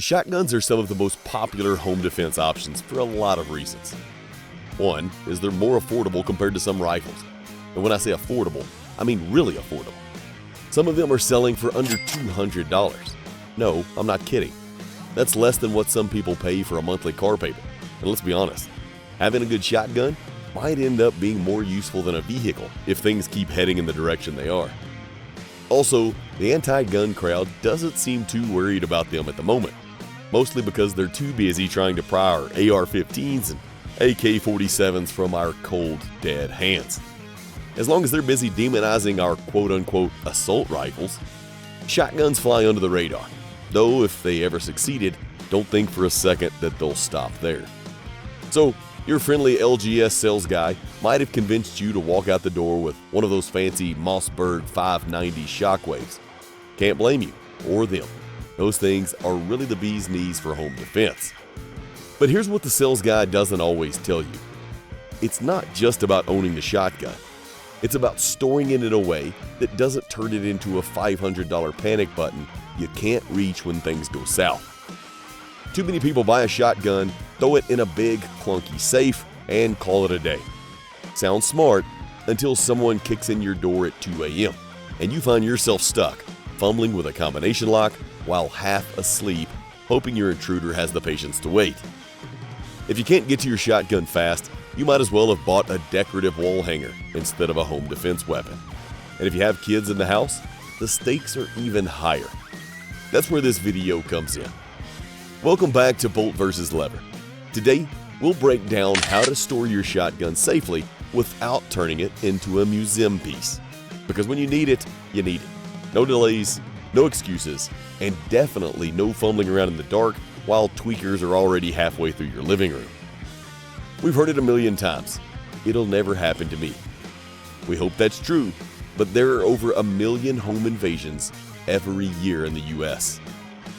Shotguns are some of the most popular home defense options for a lot of reasons. One is they're more affordable compared to some rifles. And when I say affordable, I mean really affordable. Some of them are selling for under $200. No, I'm not kidding. That's less than what some people pay for a monthly car payment. And let's be honest, having a good shotgun might end up being more useful than a vehicle if things keep heading in the direction they are. Also, the anti-gun crowd doesn't seem too worried about them at the moment, mostly because they're too busy trying to pry our AR-15s and AK-47s from our cold, dead hands. As long as they're busy demonizing our quote-unquote assault rifles, shotguns fly under the radar. Though if they ever succeeded, don't think for a second that they'll stop there. So, your friendly LGS sales guy might have convinced you to walk out the door with one of those fancy Mossberg 590 shockwaves. Can't blame you, or them. Those things are really the bee's knees for home defense. But here's what the sales guy doesn't always tell you. It's not just about owning the shotgun. It's about storing it in a way that doesn't turn it into a $500 panic button you can't reach when things go south. Too many people buy a shotgun, throw it in a big, clunky safe, and call it a day. Sounds smart until someone kicks in your door at 2 a.m. and you find yourself stuck, fumbling with a combination lock while half asleep, hoping your intruder has the patience to wait. If you can't get to your shotgun fast, you might as well have bought a decorative wall hanger instead of a home defense weapon. And if you have kids in the house, the stakes are even higher. That's where this video comes in. Welcome back to Bolt vs. Lever. Today, we'll break down how to store your shotgun safely without turning it into a museum piece. Because when you need it, you need it. No delays, no excuses, and definitely no fumbling around in the dark while tweakers are already halfway through your living room. We've heard it a million times. It'll never happen to me. We hope that's true, but there are over 1 million home invasions every year in the US.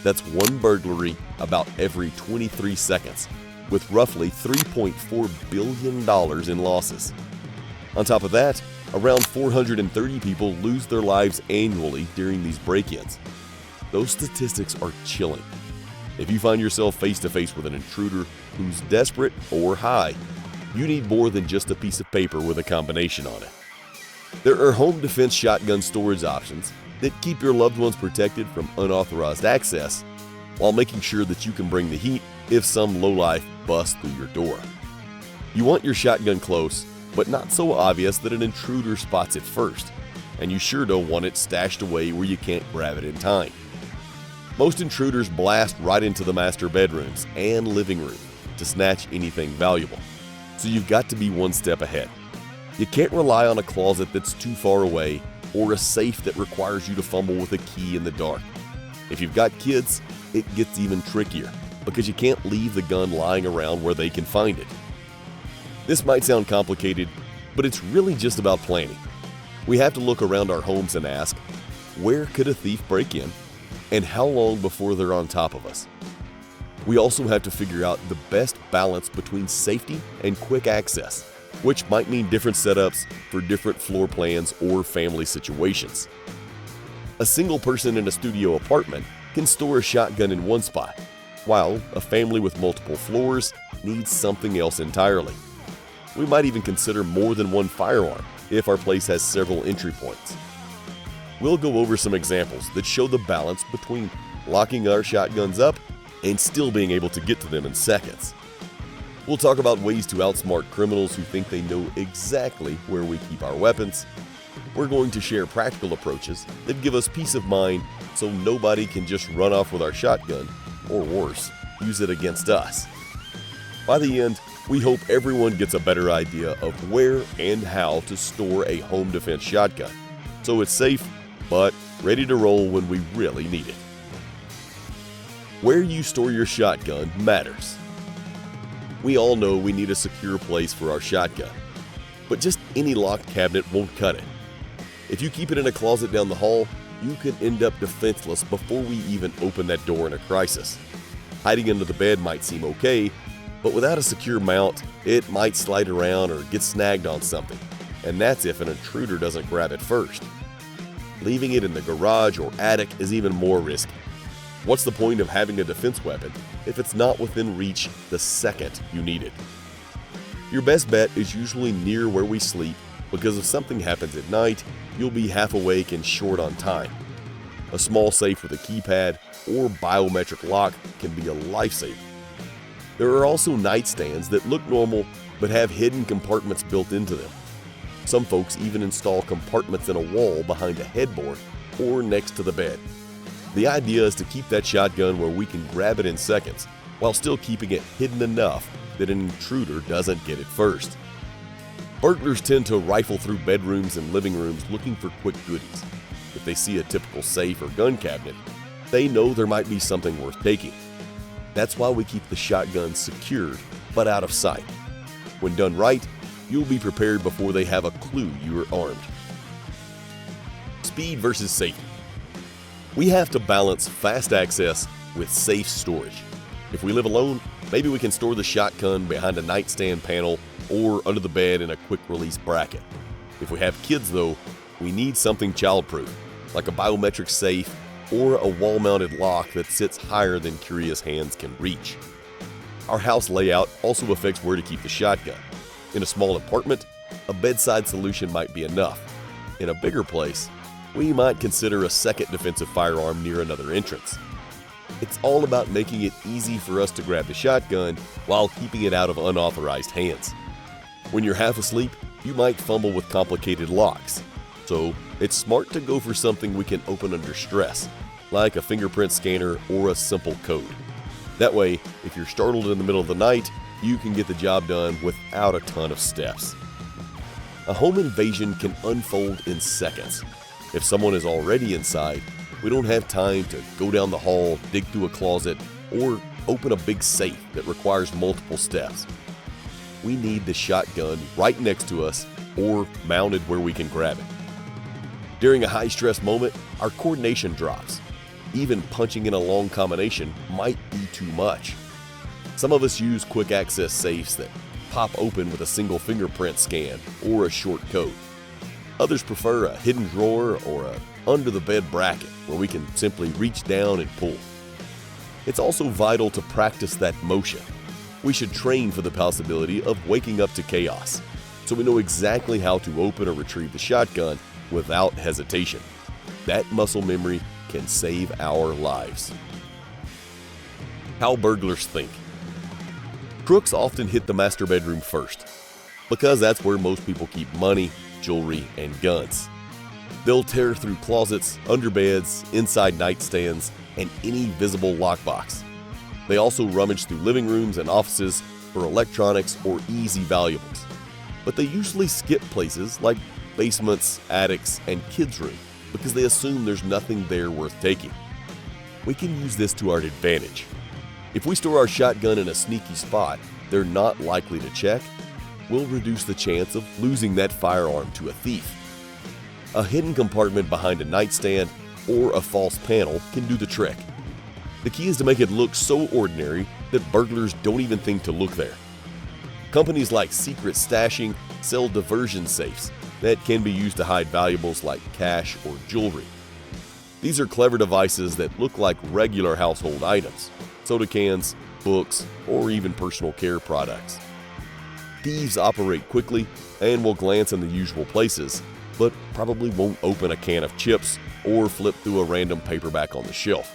That's one burglary about every 23 seconds, with roughly $3.4 billion in losses. On top of that, around 430 people lose their lives annually during these break-ins. Those statistics are chilling. If you find yourself face to face with an intruder who's desperate or high, you need more than just a piece of paper with a combination on it. There are home defense shotgun storage options that keep your loved ones protected from unauthorized access while making sure that you can bring the heat if some lowlife busts through your door. You want your shotgun close, but not so obvious that an intruder spots it first, and you sure don't want it stashed away where you can't grab it in time. Most intruders blast right into the master bedrooms and living room to snatch anything valuable, so you've got to be one step ahead. You can't rely on a closet that's too far away or a safe that requires you to fumble with a key in the dark. If you've got kids, it gets even trickier because you can't leave the gun lying around where they can find it. This might sound complicated, but it's really just about planning. We have to look around our homes and ask, where could a thief break in? And how long before they're on top of us? We also have to figure out the best balance between safety and quick access, which might mean different setups for different floor plans or family situations. A single person in a studio apartment can store a shotgun in one spot, while a family with multiple floors needs something else entirely. We might even consider more than one firearm if our place has several entry points. We'll go over some examples that show the balance between locking our shotguns up and still being able to get to them in seconds. We'll talk about ways to outsmart criminals who think they know exactly where we keep our weapons. We're going to share practical approaches that give us peace of mind so nobody can just run off with our shotgun, or worse, use it against us. By the end, we hope everyone gets a better idea of where and how to store a home defense shotgun, so it's safe, but ready to roll when we really need it. Where you store your shotgun matters. We all know we need a secure place for our shotgun, but just any locked cabinet won't cut it. If you keep it in a closet down the hall, you could end up defenseless before we even open that door in a crisis. Hiding under the bed might seem okay, but without a secure mount, it might slide around or get snagged on something, and that's if an intruder doesn't grab it first. Leaving it in the garage or attic is even more risky. What's the point of having a defense weapon if it's not within reach the second you need it? Your best bet is usually near where we sleep, because if something happens at night, you'll be half awake and short on time. A small safe with a keypad or biometric lock can be a lifesaver. There are also nightstands that look normal but have hidden compartments built into them. Some folks even install compartments in a wall behind a headboard or next to the bed. The idea is to keep that shotgun where we can grab it in seconds, while still keeping it hidden enough that an intruder doesn't get it first. Burglars tend to rifle through bedrooms and living rooms looking for quick goodies. If they see a typical safe or gun cabinet, they know there might be something worth taking. That's why we keep the shotgun secured but out of sight. When done right, you'll be prepared before they have a clue you are armed. Speed versus safety. We have to balance fast access with safe storage. If we live alone, maybe we can store the shotgun behind a nightstand panel or under the bed in a quick-release bracket. If we have kids, though, we need something child-proof, like a biometric safe or a wall-mounted lock that sits higher than curious hands can reach. Our house layout also affects where to keep the shotgun. In a small apartment, a bedside solution might be enough. In a bigger place, we might consider a second defensive firearm near another entrance. It's all about making it easy for us to grab the shotgun while keeping it out of unauthorized hands. When you're half asleep, you might fumble with complicated locks. So it's smart to go for something we can open under stress, like a fingerprint scanner or a simple code. That way, if you're startled in the middle of the night, you can get the job done without a ton of steps. A home invasion can unfold in seconds. If someone is already inside, we don't have time to go down the hall, dig through a closet, or open a big safe that requires multiple steps. We need the shotgun right next to us or mounted where we can grab it. During a high-stress moment, our coordination drops. Even punching in a long combination might be too much. Some of us use quick-access safes that pop open with a single fingerprint scan or a short code. Others prefer a hidden drawer or a under-the-bed bracket where we can simply reach down and pull. It's also vital to practice that motion. We should train for the possibility of waking up to chaos, so we know exactly how to open or retrieve the shotgun without hesitation. That muscle memory can save our lives. How burglars think. Crooks often hit the master bedroom first, because that's where most people keep money, jewelry, and guns. They'll tear through closets, under beds, inside nightstands, and any visible lockbox. They also rummage through living rooms and offices for electronics or easy valuables. But they usually skip places like basements, attics, and kids' room because they assume there's nothing there worth taking. We can use this to our advantage. If we store our shotgun in a sneaky spot they're not likely to check, we'll reduce the chance of losing that firearm to a thief. A hidden compartment behind a nightstand or a false panel can do the trick. The key is to make it look so ordinary that burglars don't even think to look there. Companies like Secret Stashing sell diversion safes that can be used to hide valuables like cash or jewelry. These are clever devices that look like regular household items, soda cans, books, or even personal care products. Thieves operate quickly and will glance in the usual places, but probably won't open a can of chips or flip through a random paperback on the shelf.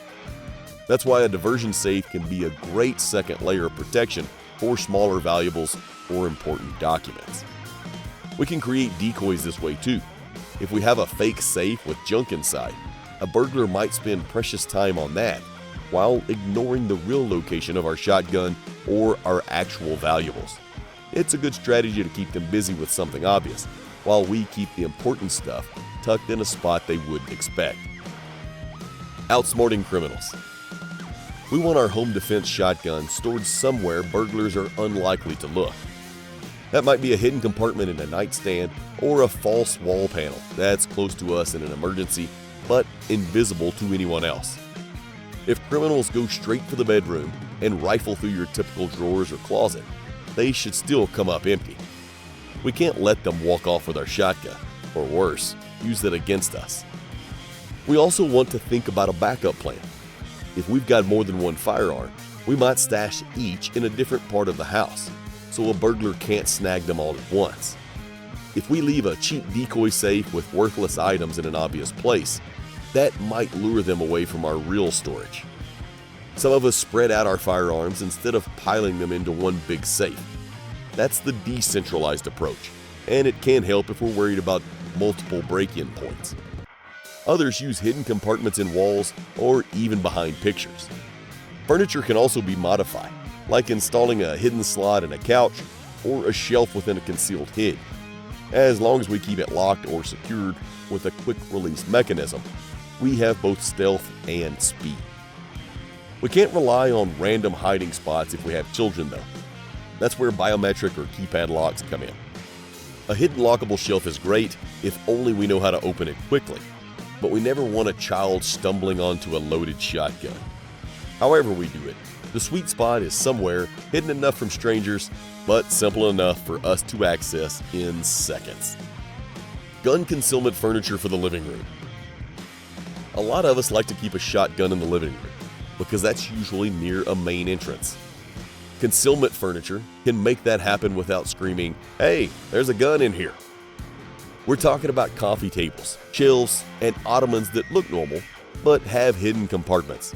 That's why a diversion safe can be a great second layer of protection for smaller valuables or important documents. We can create decoys this way too. If we have a fake safe with junk inside, a burglar might spend precious time on that while ignoring the real location of our shotgun or our actual valuables. It's a good strategy to keep them busy with something obvious, while we keep the important stuff tucked in a spot they wouldn't expect. Outsmarting criminals. We want our home defense shotgun stored somewhere burglars are unlikely to look. That might be a hidden compartment in a nightstand or a false wall panel that's close to us in an emergency but invisible to anyone else. If criminals go straight for the bedroom and rifle through your typical drawers or closet, they should still come up empty. We can't let them walk off with our shotgun, or worse, use it against us. We also want to think about a backup plan. if we've got more than one firearm, we might stash each in a different part of the house, so a burglar can't snag them all at once. If we leave a cheap decoy safe with worthless items in an obvious place, that might lure them away from our real storage. Some of us spread out our firearms instead of piling them into one big safe. That's the decentralized approach, and it can help if we're worried about multiple break-in points. Others use hidden compartments in walls or even behind pictures. Furniture can also be modified, like installing a hidden slot in a couch or a shelf within a concealed hinge. As long as we keep it locked or secured with a quick-release mechanism, we have both stealth and speed. We can't rely on random hiding spots if we have children, though. That's where biometric or keypad locks come in. A hidden lockable shelf is great if only we know how to open it quickly, but we never want a child stumbling onto a loaded shotgun. However we do it, the sweet spot is somewhere hidden enough from strangers, but simple enough for us to access in seconds. Gun concealment furniture for the living room. A lot of us like to keep a shotgun in the living room because that's usually near a main entrance. Concealment furniture can make that happen without screaming, "Hey, there's a gun in here." We're talking about coffee tables, shelves, and ottomans that look normal but have hidden compartments.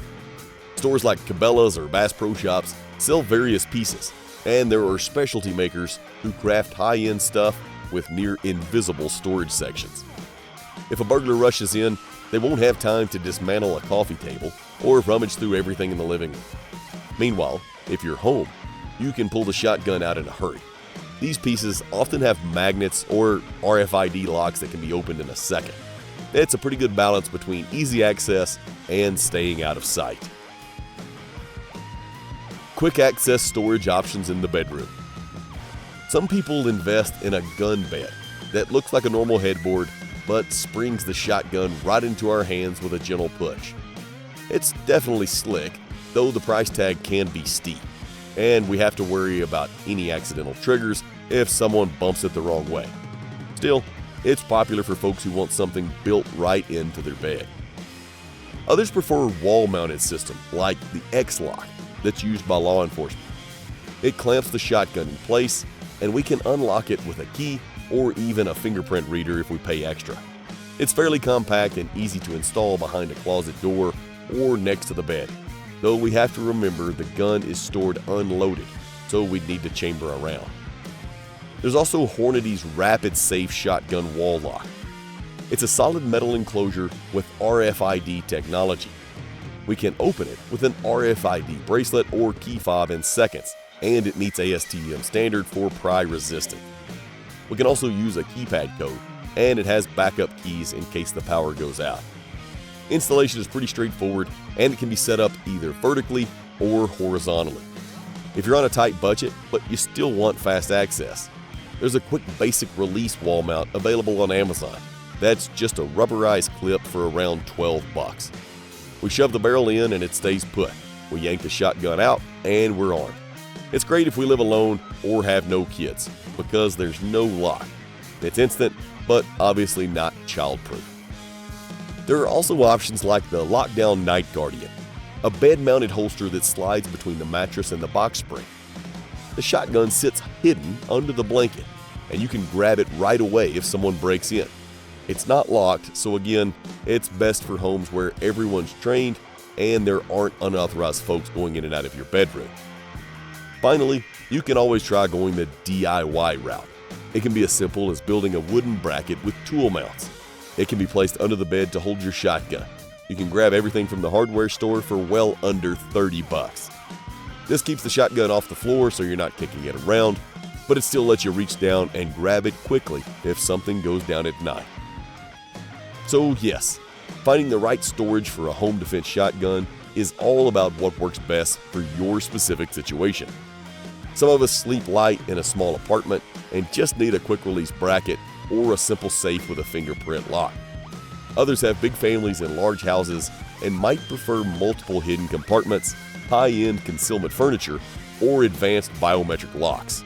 Stores like Cabela's or Bass Pro Shops sell various pieces, and there are specialty makers who craft high-end stuff with near invisible storage sections. If a burglar rushes in, they won't have time to dismantle a coffee table or rummage through everything in the living room. Meanwhile, if you're home, you can pull the shotgun out in a hurry. These pieces often have magnets or RFID locks that can be opened in a second. It's a pretty good balance between easy access and staying out of sight. Quick access storage options in the bedroom. Some people invest in a gun bed that looks like a normal headboard but springs the shotgun right into our hands with a gentle push. It's definitely slick, though the price tag can be steep, and we have to worry about any accidental triggers if someone bumps it the wrong way. Still, it's popular for folks who want something built right into their bed. Others prefer a wall-mounted system like the X-Lock that's used by law enforcement. It clamps the shotgun in place, and we can unlock it with a key or even a fingerprint reader if we pay extra. It's fairly compact and easy to install behind a closet door or next to the bed, though we have to remember the gun is stored unloaded, so we'd need to chamber around. There's also Hornady's Rapid Safe Shotgun Wall Lock. It's a solid metal enclosure with RFID technology. We can open it with an RFID bracelet or key fob in seconds, and it meets ASTM standard for pry resistant. We can also use a keypad code, and it has backup keys in case the power goes out. Installation is pretty straightforward, and it can be set up either vertically or horizontally. If you're on a tight budget, but you still want fast access, there's a quick basic release wall mount available on Amazon. That's just a rubberized clip for around $12. We shove the barrel in and it stays put. We yank the shotgun out and we're armed. It's great if we live alone or have no kids because there's no lock. It's instant, but obviously not child-proof. There are also options like the Lockdown Night Guardian, a bed-mounted holster that slides between the mattress and the box spring. The shotgun sits hidden under the blanket, and you can grab it right away if someone breaks in. It's not locked, so again, it's best for homes where everyone's trained and there aren't unauthorized folks going in and out of your bedroom. Finally, you can always try going the DIY route. It can be as simple as building a wooden bracket with tool mounts. It can be placed under the bed to hold your shotgun. You can grab everything from the hardware store for well under $30. This keeps the shotgun off the floor so you're not kicking it around, but it still lets you reach down and grab it quickly if something goes down at night. So yes, finding the right storage for a home defense shotgun is all about what works best for your specific situation. Some of us sleep light in a small apartment and just need a quick release bracket or a simple safe with a fingerprint lock. Others have big families in large houses and might prefer multiple hidden compartments, high-end concealment furniture, or advanced biometric locks.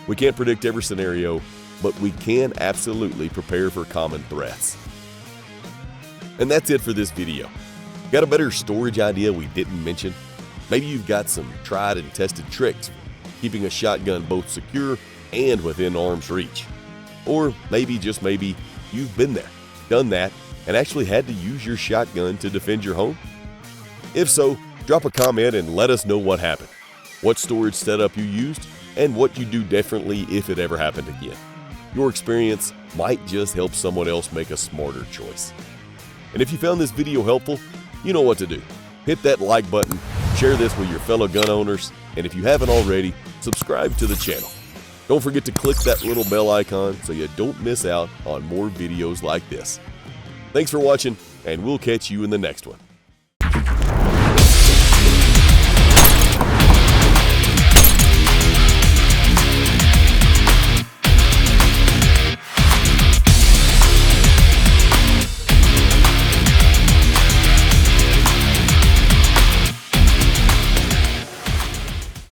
We can't predict every scenario, but we can absolutely prepare for common threats. And that's it for this video. Got a better storage idea we didn't mention? Maybe you've got some tried and tested tricks for keeping a shotgun both secure and within arm's reach. Or maybe, just maybe, you've been there, done that, and actually had to use your shotgun to defend your home? If so, drop a comment and let us know what happened, what storage setup you used, and what you do differently if it ever happened again. Your experience might just help someone else make a smarter choice. And if you found this video helpful, you know what to do. Hit that like button, share this with your fellow gun owners, and if you haven't already, subscribe to the channel. Don't forget to click that little bell icon so you don't miss out on more videos like this. Thanks for watching, and we'll catch you in the next one.